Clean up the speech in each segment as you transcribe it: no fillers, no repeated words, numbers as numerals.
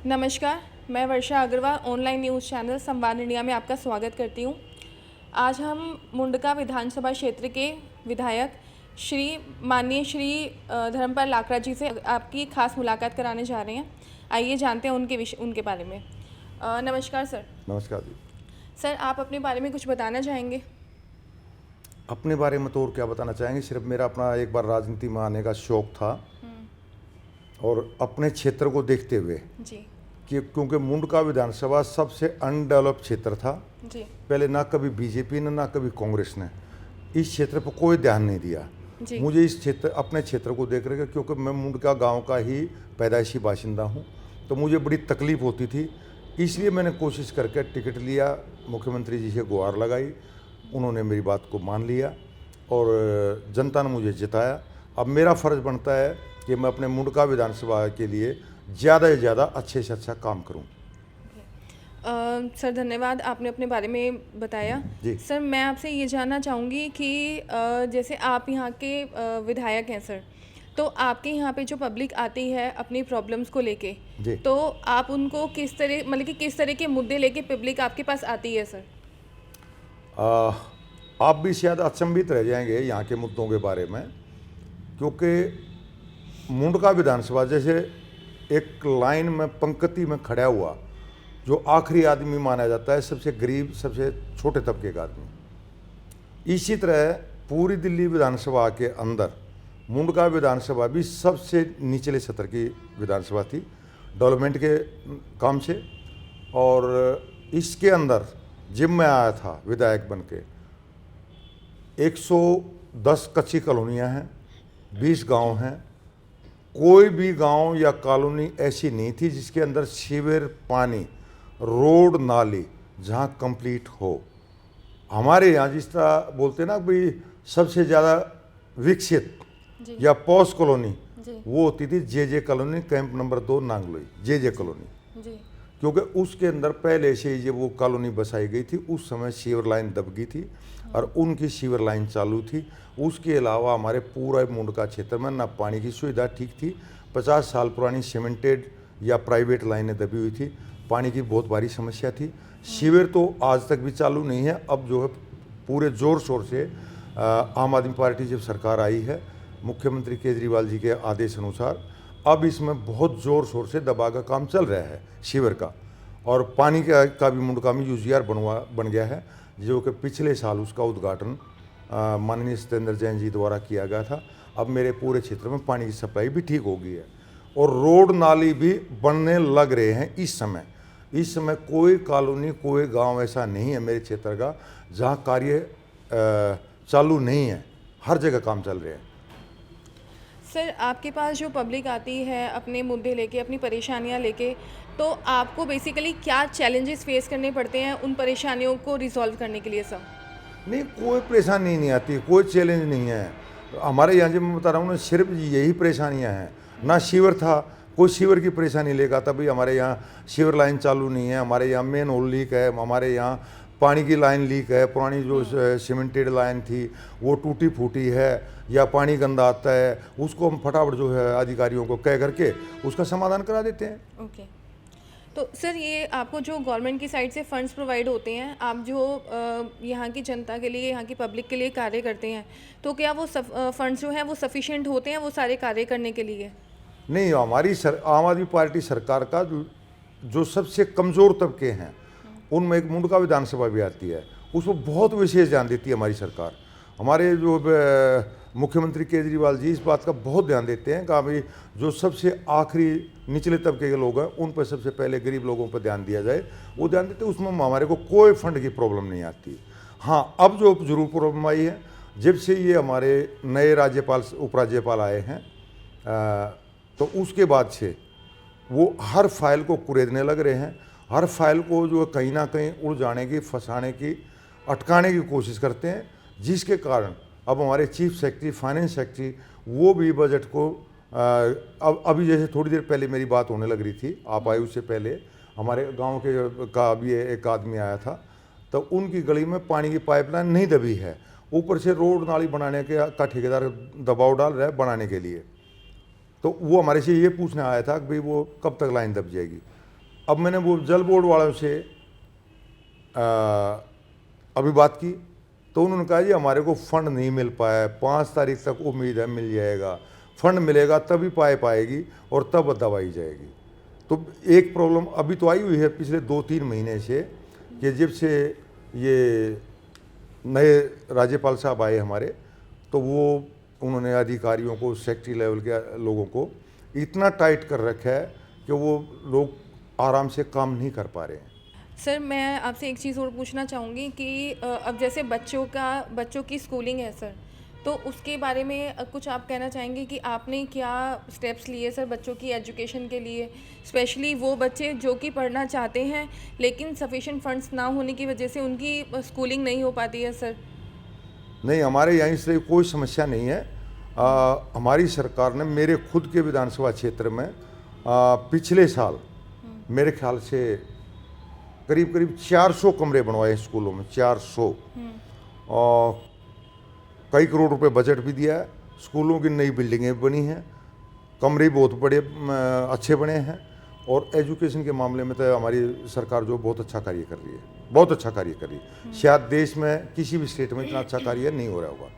नमस्कार, मैं वर्षा Agarwal online news channel संवाद इंडिया में आपका स्वागत करती हूँ। आज हम मुंडका विधानसभा क्षेत्र के विधायक माननीय श्री धर्मपाल लाकड़ा जी से आपकी खास मुलाकात कराने जा रहे हैं। आइए जानते हैं उनके बारे में। नमस्कार सर। नमस्कार जी। सर, आप अपने बारे में कुछ बताना चाहेंगे? अपने बारे में तो और क्या बताना चाहेंगे, सिर्फ मेरा अपना एक बार राजनीति में आने का शौक था और अपने क्षेत्र को देखते हुए जी कि क्योंकि मुंडका विधानसभा सबसे अनडेवलप क्षेत्र था जी पहले, ना कभी बीजेपी ने ना कभी कांग्रेस ने इस क्षेत्र पर कोई ध्यान नहीं दिया। जी मुझे इस क्षेत्र अपने क्षेत्र को देख रहे, क्योंकि मैं मुंडका गांव का ही पैदाइशी बाशिंदा हूं, तो मुझे बड़ी तकलीफ होती थी। इसलिए मैंने कोशिश करके टिकट लिया, मुख्यमंत्री जी से गुहार लगाई, उन्होंने मेरी बात को मान लिया और जनता ने मुझे जिताया। अब मेरा फ़र्ज़ बनता है कि मैं अपने मुंडका विधानसभा के लिए ज़्यादा से ज़्यादा अच्छे से अच्छा काम करूं। सर, धन्यवाद, आपने अपने बारे में बताया। जी। सर, मैं आपसे ये जानना चाहूँगी कि जैसे आप यहाँ के विधायक हैं सर, तो आपके यहाँ पे जो पब्लिक आती है अपनी प्रॉब्लम्स को लेके, जी। तो आप उनको किस तरह, मतलब कि किस तरह के मुद्दे लेके पब्लिक आपके पास आती है सर? आप भी शायद अचंभित रह जाएंगे यहाँ के मुद्दों के बारे में, क्योंकि मुंडका विधानसभा जैसे एक लाइन में पंक्ति में खड़ा हुआ जो आखिरी आदमी माना जाता है, सबसे गरीब, सबसे छोटे तबके का आदमी, इसी तरह पूरी दिल्ली विधानसभा के अंदर मुंडका विधानसभा भी सबसे निचले स्तर की विधानसभा थी डेवलपमेंट के काम से। और इसके अंदर जब मैं आया था विधायक बन के, 110 कच्ची कॉलोनियाँ हैं, 20 गांव हैं, कोई भी गांव या कॉलोनी ऐसी नहीं थी जिसके अंदर सीवर, पानी, रोड, नाली जहां कंप्लीट हो। हमारे यहाँ जिस तरह बोलते हैं ना भाई सबसे ज़्यादा विकसित या पॉश कॉलोनी, वो होती थी जे कॉलोनी, कैंप नंबर 2 नांगलोई, जे कॉलोनी। जी क्योंकि उसके अंदर पहले से ही जब वो कॉलोनी बसाई गई थी उस समय सीवर लाइन दब गई थी और उनकी सीवर लाइन चालू थी। उसके अलावा हमारे पूरा मुंडका क्षेत्र में ना पानी की सुविधा ठीक थी, 50 साल पुरानी सीमेंटेड या प्राइवेट लाइनें दबी हुई थी, पानी की बहुत भारी समस्या थी। सीवर तो आज तक भी चालू नहीं है। अब जो है पूरे ज़ोर शोर से आम आदमी पार्टी जब सरकार आई है, मुख्यमंत्री केजरीवाल जी के आदेश अनुसार अब इसमें बहुत ज़ोर शोर से दबा का काम चल रहा है सीवर का। और पानी का भी मुंडका में यूजीआर बन गया है, जो कि पिछले साल उसका उद्घाटन माननीय सत्येंद्र जैन जी द्वारा किया गया था। अब मेरे पूरे क्षेत्र में पानी की सप्लाई भी ठीक हो गई है और रोड नाली भी बनने लग रहे हैं। इस समय कोई कॉलोनी, कोई गांव ऐसा नहीं है मेरे क्षेत्र का जहां कार्य चालू नहीं है, हर जगह काम चल रहे हैं। सर, आपके पास जो पब्लिक आती है अपने मुद्दे लेके, अपनी परेशानियां लेके, तो आपको बेसिकली क्या चैलेंजेस फेस करने पड़ते हैं उन परेशानियों को रिजॉल्व करने के लिए सर? नहीं, कोई परेशानी नहीं आती, कोई चैलेंज नहीं है हमारे यहाँ। जब मैं बता रहा हूँ ना, सिर्फ यही परेशानियाँ हैं। ना सीवर था, कोई सीवर की परेशानी लेगा तभी हमारे यहाँ सीवर लाइन चालू नहीं है, हमारे यहाँ मेन होल लीक है, हमारे यहाँ पानी की लाइन लीक है, पुरानी जो सीमेंटेड लाइन थी वो टूटी फूटी है या पानी गंदा आता है, उसको हम फटाफट जो है अधिकारियों को कह करके उसका समाधान करा देते हैं। ओके। तो सर, ये आपको जो गवर्नमेंट की साइड से फंड्स प्रोवाइड होते हैं, आप जो यहाँ की जनता के लिए, यहाँ की पब्लिक के लिए कार्य करते हैं, तो क्या वो फंड्स जो हैं वो सफिशिएंट होते हैं वो सारे कार्य करने के लिए? नहीं, हमारी आम आदमी पार्टी सरकार का जो सबसे कमज़ोर तबके हैं उनमें एक मुंडका विधानसभा भी आती है, उसमें बहुत विशेष ध्यान देती है हमारी सरकार। हमारे जो मुख्यमंत्री केजरीवाल जी इस बात का बहुत ध्यान देते हैं कि भाई जो सबसे आखिरी निचले तबके के लोग हैं उन पर सबसे पहले गरीब लोगों पर ध्यान दिया जाए, वो ध्यान देते हैं। उसमें हमारे को कोई फंड की प्रॉब्लम नहीं आती। हाँ, अब जो जरूर प्रॉब्लम आई है जब से ये हमारे नए राज्यपाल, उपराज्यपाल आए हैं, तो उसके बाद से वो हर फाइल को कुरेदने लग रहे हैं, हर फाइल को जो कहीं ना कहीं उड़ जाने की, फंसाने की, अटकाने की कोशिश करते हैं, जिसके कारण अब हमारे चीफ सेक्रेटरी, फाइनेंस सेक्रेटरी, वो भी बजट को अब अभी जैसे थोड़ी देर पहले मेरी बात होने लग रही थी, आप आए उससे पहले हमारे गांव के का अभी एक आदमी आया था, तो उनकी गली में पानी की पाइपलाइन नहीं दबी है, ऊपर से रोड नाली बनाने का ठेकेदार दबाव डाल रहा है बनाने के लिए। तो वो हमारे से ये पूछने आया था कि भाई वो कब तक लाइन दब जाएगी। अब मैंने वो जल बोर्ड वालों से अभी बात की, तो उन्होंने कहा जी हमारे को फंड नहीं मिल पाया है, 5 तारीख तक उम्मीद है मिल जाएगा, फंड मिलेगा तभी पाएगी और तब दवाई जाएगी। तो एक प्रॉब्लम अभी तो आई हुई है पिछले 2-3 महीने से, कि जब से ये नए राज्यपाल साहब आए हमारे, तो वो उन्होंने अधिकारियों को, सेक्रेटरी लेवल के लोगों को इतना टाइट कर रखा है कि वो लोग आराम से काम नहीं कर पा रहे हैं। सर मैं आपसे एक चीज़ और पूछना चाहूँगी कि अब जैसे बच्चों की स्कूलिंग है सर, तो उसके बारे में कुछ आप कहना चाहेंगे कि आपने क्या स्टेप्स लिए सर बच्चों की एजुकेशन के लिए, स्पेशली वो बच्चे जो कि पढ़ना चाहते हैं लेकिन सफिशिएंट फंड्स ना होने की वजह से उनकी स्कूलिंग नहीं हो पाती है सर? नहीं, हमारे यहाँ इसलिए कोई समस्या नहीं है। हमारी सरकार ने मेरे खुद के विधानसभा क्षेत्र में पिछले साल मेरे ख्याल से करीब 400 कमरे बनवाए स्कूलों में, 400। और कई करोड़ रुपए बजट भी दिया है, स्कूलों की नई बिल्डिंगें बनी हैं, कमरे बहुत बड़े अच्छे बने हैं, और एजुकेशन के मामले में तो हमारी सरकार जो बहुत अच्छा कार्य कर रही है, बहुत अच्छा कार्य कर रही है। शायद देश में किसी भी स्टेट में इतना अच्छा कार्य नहीं हो रहा होगा।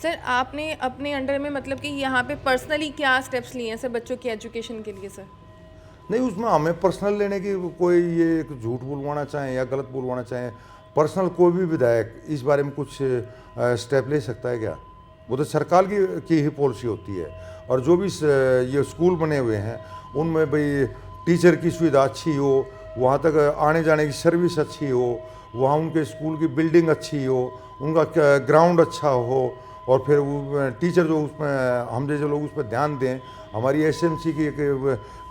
सर आपने अपने अंडर में मतलब कि यहाँ पे पर्सनली क्या स्टेप्स लिए हैं सर बच्चों की एजुकेशन के लिए सर? नहीं, उसमें हमें पर्सनल लेने की कोई ये झूठ बुलवाना चाहें या गलत बुलवाना चाहें, पर्सनल कोई भी विधायक इस बारे में कुछ स्टेप ले सकता है क्या? वो तो सरकार की ही पॉलिसी होती है। और जो भी ये स्कूल बने हुए हैं उनमें भाई टीचर की सुविधा अच्छी हो, वहाँ तक आने जाने की सर्विस अच्छी हो, वहाँ उनके स्कूल की बिल्डिंग अच्छी हो, उनका ग्राउंड अच्छा हो, और फिर वो टीचर जो उसमें हम जैसे लोग उस पर ध्यान दें। हमारी एसएमसी की एक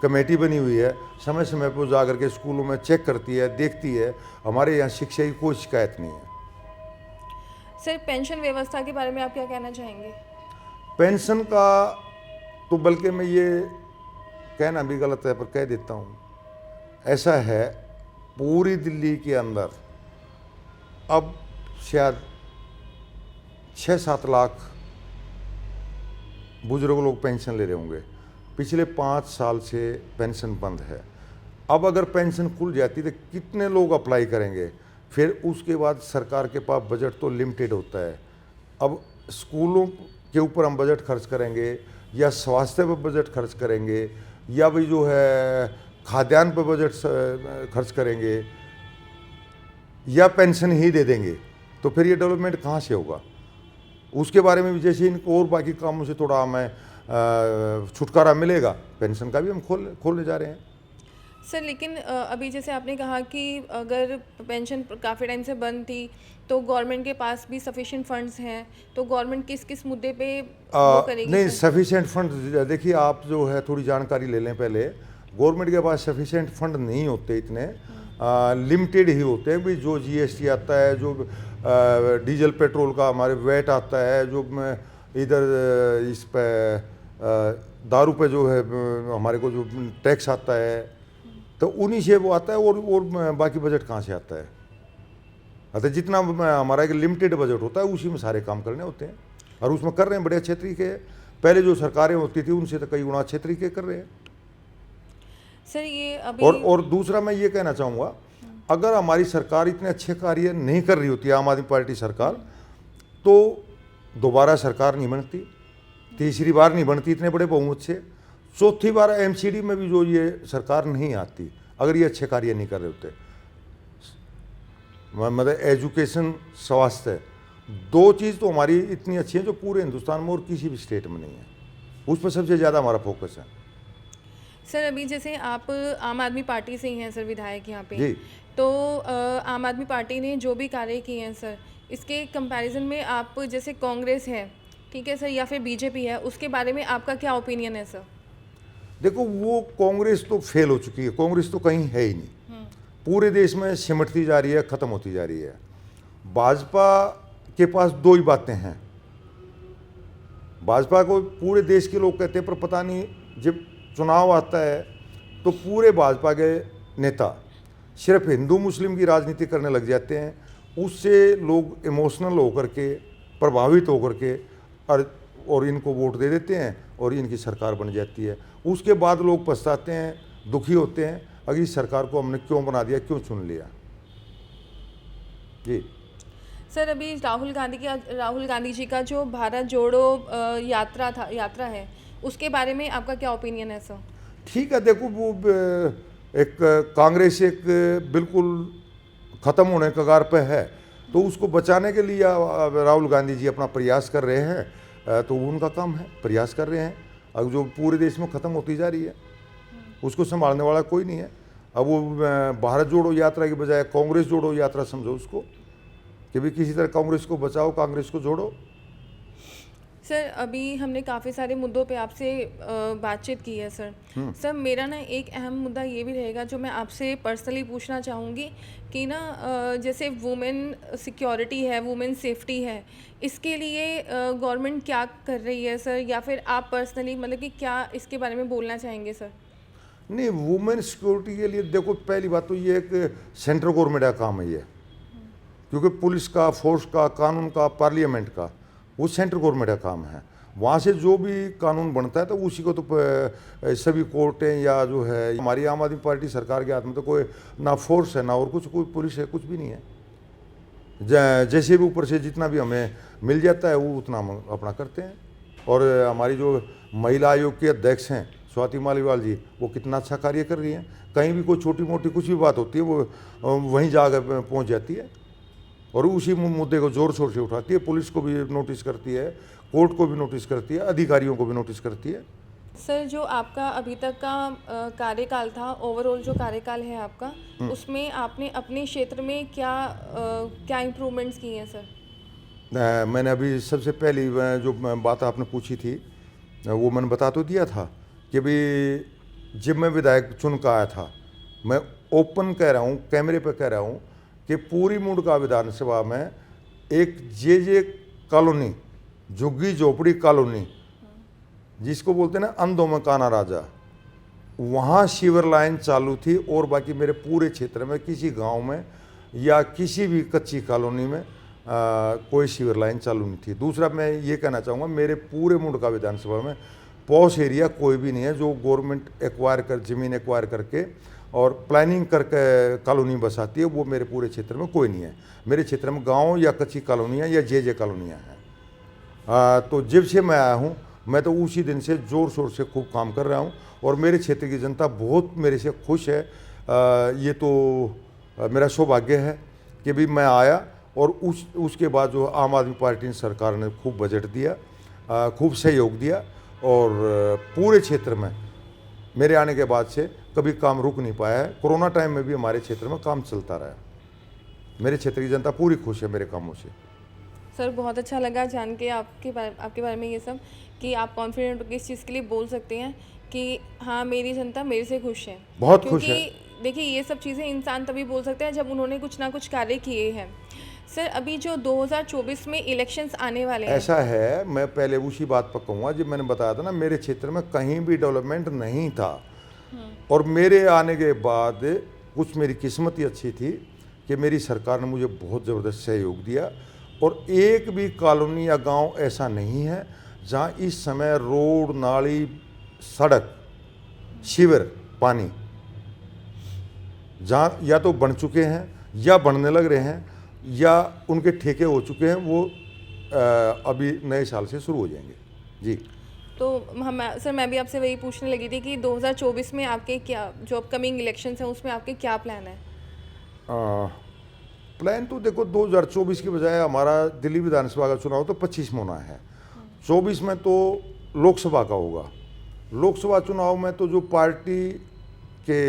कमेटी बनी हुई है, समय समय पर जा कर के स्कूलों में चेक करती है, देखती है। हमारे यहाँ शिक्षा की कोई शिकायत नहीं है। सर पेंशन व्यवस्था के बारे में आप क्या कहना चाहेंगे? पेंशन का तो बल्कि मैं ये कहना भी गलत है पर कह देता हूँ, ऐसा है पूरी दिल्ली के अंदर अब शायद 6-7 लाख बुजुर्ग लोग पेंशन ले रहे होंगे। पिछले 5 साल से पेंशन बंद है। अब अगर पेंशन खुल जाती तो कितने लोग अप्लाई करेंगे? फिर उसके बाद सरकार के पास बजट तो लिमिटेड होता है। अब स्कूलों के ऊपर हम बजट खर्च करेंगे या स्वास्थ्य पर बजट खर्च करेंगे या भाई जो है खाद्यान्न पर बजट खर्च करेंगे या पेंशन ही दे देंगे, तो फिर ये डेवलपमेंट कहाँ से होगा? उसके बारे में भी जैसे इनको और बाकी कामों से थोड़ा हमें छुटकारा मिलेगा, पेंशन का भी हम खोलने जा रहे हैं। सर लेकिन अभी जैसे आपने कहा कि अगर पेंशन काफ़ी टाइम से बंद थी तो गवर्नमेंट के पास भी सफिशिएंट फंड्स हैं, तो गवर्नमेंट किस किस मुद्दे पे वो करेगी? नहीं, सर? सफिशिएंट फंड देखिए, आप जो है थोड़ी जानकारी ले लें पहले। गवर्नमेंट के पास सफिशिएंट फंड नहीं होते, इतने लिमिटेड ही होते हैं। भी जो जीएसटी आता है, जो डीजल पेट्रोल का हमारे वेट आता है, जो इधर इस पे दारू पे जो है हमारे को जो टैक्स आता है, तो उन्हीं से वो आता है। और बाकी बजट कहाँ से आता है? अतः जितना हमारा एक लिमिटेड बजट होता है उसी में सारे काम करने होते हैं, और उसमें कर रहे हैं बड़े अच्छे तरीके। पहले जो सरकारें होती थी उनसे तो कई गुना अच्छे तरीके कर रहे हैं। सर ये अभी और दूसरा मैं ये कहना चाहूँगा, अगर हमारी सरकार इतने अच्छे कार्य नहीं कर रही होती, आम आदमी पार्टी सरकार, तो दोबारा सरकार नहीं बनती, तीसरी बार नहीं बनती इतने बड़े बहुमत से, चौथी बार एमसीडी में भी जो ये सरकार नहीं आती अगर ये अच्छे कार्य नहीं कर रहे होते। मतलब एजुकेशन, स्वास्थ्य, 2 चीज़ तो हमारी इतनी अच्छी है जो पूरे हिंदुस्तान में और किसी भी स्टेट में नहीं है। उस पर सबसे ज़्यादा हमारा फोकस है। सर अभी जैसे आप आम आदमी पार्टी से ही हैं सर विधायक यहाँ पे, जी। तो आम आदमी पार्टी ने जो भी कार्य किए हैं सर, इसके कंपैरिजन में आप जैसे कांग्रेस है, ठीक है सर, या फिर बीजेपी है, उसके बारे में आपका क्या ओपिनियन है सर? देखो, वो कांग्रेस तो फेल हो चुकी है, कांग्रेस तो कहीं है ही नहीं, पूरे देश में सिमटती जा रही है, ख़त्म होती जा रही है। भाजपा के पास 2 ही बातें हैं। भाजपा को पूरे देश के लोग कहते हैं, पर पता नहीं जब चुनाव आता है तो पूरे भाजपा के नेता सिर्फ हिंदू मुस्लिम की राजनीति करने लग जाते हैं। उससे लोग इमोशनल होकर के, प्रभावित होकर के और इनको वोट दे देते हैं और इनकी सरकार बन जाती है। उसके बाद लोग पछताते हैं, दुखी होते हैं। अगर इस सरकार को हमने क्यों बना दिया, क्यों चुन लिया। जी सर, अभी राहुल गांधी जी का जो भारत जोड़ो यात्रा है, उसके बारे में आपका क्या ओपिनियन है सर? ठीक है, देखो वो एक कांग्रेस एक बिल्कुल ख़त्म होने कगार पे है, तो उसको बचाने के लिए राहुल गांधी जी अपना प्रयास कर रहे हैं, तो उनका काम है, प्रयास कर रहे हैं। अब जो पूरे देश में ख़त्म होती जा रही है, उसको संभालने वाला कोई नहीं है। अब वो भारत जोड़ो यात्रा की बजाय कांग्रेस जोड़ो यात्रा समझो उसको, कि भी किसी तरह कांग्रेस को बचाओ, कांग्रेस को जोड़ो। सर, अभी हमने काफ़ी सारे मुद्दों पे आपसे बातचीत की है सर। सर, मेरा ना एक अहम मुद्दा ये भी रहेगा जो मैं आपसे पर्सनली पूछना चाहूँगी कि ना जैसे वुमेन सिक्योरिटी है, वुमेन सेफ्टी है, इसके लिए गवर्नमेंट क्या कर रही है सर, या फिर आप पर्सनली मतलब कि क्या इसके बारे में बोलना चाहेंगे सर? नहीं, वुमेन सिक्योरिटी के लिए देखो, पहली बात तो ये एक सेंट्रल गवर्नमेंट का काम है ये, क्योंकि पुलिस का, फोर्स का, कानून का, पार्लियामेंट का, वो सेंट्रल गवर्नमेंट का काम है। वहाँ से जो भी कानून बनता है तो उसी को तो सभी कोर्टें या जो है, हमारी आम आदमी पार्टी सरकार के हाथ में तो कोई ना फोर्स है ना और कुछ, कोई पुलिस है, कुछ भी नहीं है। जैसे भी ऊपर से जितना भी हमें मिल जाता है वो उतना हम अपना करते हैं। और हमारी जो महिला आयोग के अध्यक्ष हैं स्वाति मालीवाल जी, वो कितना अच्छा कार्य कर रही हैं। कहीं भी कोई छोटी मोटी कुछ भी बात होती है वो वहीं जाकर पहुँच जाती है और उसी मुद्दे को ज़ोर शोर से उठाती है। पुलिस को भी नोटिस करती है, कोर्ट को भी नोटिस करती है, अधिकारियों को भी नोटिस करती है। सर, जो आपका अभी तक का कार्यकाल था, ओवरऑल जो कार्यकाल है आपका, उसमें आपने अपने क्षेत्र में क्या इम्प्रूवमेंट्स किए हैं सर? मैंने अभी सबसे पहली जो बात आपने पूछी थी वो मैंने बता तो दिया था कि भाई जब मैं विधायक चुन का आया था, मैं ओपन कह रहा हूँ, कैमरे पे कह रहा हूँ कि पूरी मुंडका विधानसभा में एक जे कॉलोनी, झुग्गी झोपड़ी कॉलोनी, जिसको बोलते हैं ना अंधों में काना राजा, वहाँ सीवर लाइन चालू थी और बाकी मेरे पूरे क्षेत्र में किसी गांव में या किसी भी कच्ची कॉलोनी में कोई सीवर लाइन चालू नहीं थी। दूसरा मैं ये कहना चाहूँगा, मेरे पूरे मुंडका विधानसभा में पॉश एरिया कोई भी नहीं है जो गवर्नमेंट एक्वायर कर, ज़मीन एक्वायर करके और प्लानिंग करके कॉलोनी बसाती है, वो मेरे पूरे क्षेत्र में कोई नहीं है। मेरे क्षेत्र में गांव या कच्ची कॉलोनियाँ या जे कॉलोनियाँ हैं। तो जब से मैं आया हूँ, मैं तो उसी दिन से ज़ोर शोर से खूब काम कर रहा हूँ और मेरे क्षेत्र की जनता बहुत मेरे से खुश है। ये तो मेरा सौभाग्य है कि भी मैं आया और उसके बाद जो आम आदमी पार्टी सरकार ने खूब बजट दिया, खूब सहयोग दिया और पूरे क्षेत्र में मेरे आने के बाद से कभी काम रुक नहीं पाया है। कोरोना टाइम में भी हमारे क्षेत्र में काम चलता रहा। मेरे क्षेत्र की जनता पूरी खुश है मेरे कामों से। सर, बहुत अच्छा लगा जान के आपके बारे में ये सब, कि आप कॉन्फिडेंट होकर इस चीज़ के लिए बोल सकते हैं कि हाँ, मेरी जनता मेरे से खुश है, बहुत खुश है। क्योंकि देखिए, ये सब चीज़ें इंसान तभी बोल सकते हैं जब उन्होंने कुछ ना कुछ कार्य किए हैं। सर, अभी जो 2024 में इलेक्शंस आने वाले हैं, ऐसा है, मैं पहले उसी बात पर कहूँगा जब मैंने बताया था ना, मेरे क्षेत्र में कहीं भी डेवलपमेंट नहीं था और मेरे आने के बाद कुछ मेरी किस्मत ही अच्छी थी कि मेरी सरकार ने मुझे बहुत ज़बरदस्त सहयोग दिया और एक भी कॉलोनी या गांव ऐसा नहीं है जहां इस समय रोड, नाली, सड़क, सीवर, पानी जहां या तो बन चुके हैं या बनने लग रहे हैं या उनके ठेके हो चुके हैं, वो अभी नए साल से शुरू हो जाएंगे। जी, तो सर, मैं भी आपसे वही पूछने लगी थी कि 2024 में आपके क्या, जो अपकमिंग इलेक्शंस हैं उसमें आपके क्या प्लान है? प्लान तो देखो 2024 की बजाय हमारा दिल्ली विधानसभा का चुनाव तो 25 में होना है। 24 में तो लोकसभा का होगा। लोकसभा चुनाव में तो जो पार्टी के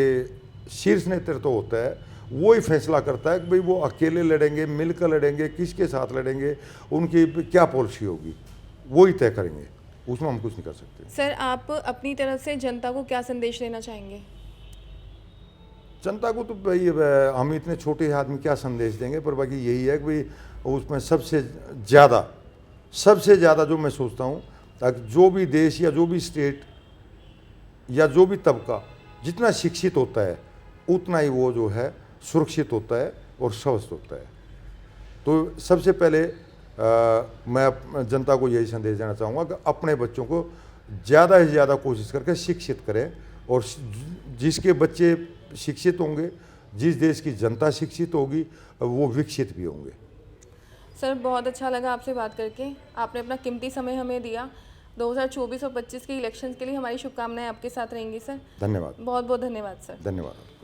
शीर्ष नेतृत्व होता है वो ही फैसला करता है कि भाई वो अकेले लड़ेंगे, मिलकर लड़ेंगे, किसके साथ लड़ेंगे, उनकी क्या पॉलिसी होगी, वो ही तय करेंगे, उसमें हम कुछ नहीं कर सकते। सर, आप अपनी तरफ से जनता को क्या संदेश देना चाहेंगे? जनता को तो भाई हम इतने छोटे आदमी क्या संदेश देंगे, पर बाकी यही है कि भाई उसमें सबसे ज़्यादा जो मैं सोचता हूँ, ताकि जो भी देश या जो भी स्टेट या जो भी तबका जितना शिक्षित होता है उतना ही वो जो है सुरक्षित होता है और स्वस्थ होता है। तो सबसे पहले मैं जनता को यही संदेश देना चाहूँगा कि अपने बच्चों को ज़्यादा से ज़्यादा कोशिश करके शिक्षित करें और जिसके बच्चे शिक्षित होंगे, जिस देश की जनता शिक्षित होगी वो विकसित भी होंगे। सर बहुत अच्छा लगा आपसे बात करके, आपने अपना कीमती समय हमें दिया। 2024 और 25 के इलेक्शंस के लिए हमारी शुभकामनाएं आपके साथ रहेंगी सर। धन्यवाद। बहुत बहुत धन्यवाद सर। धन्यवाद।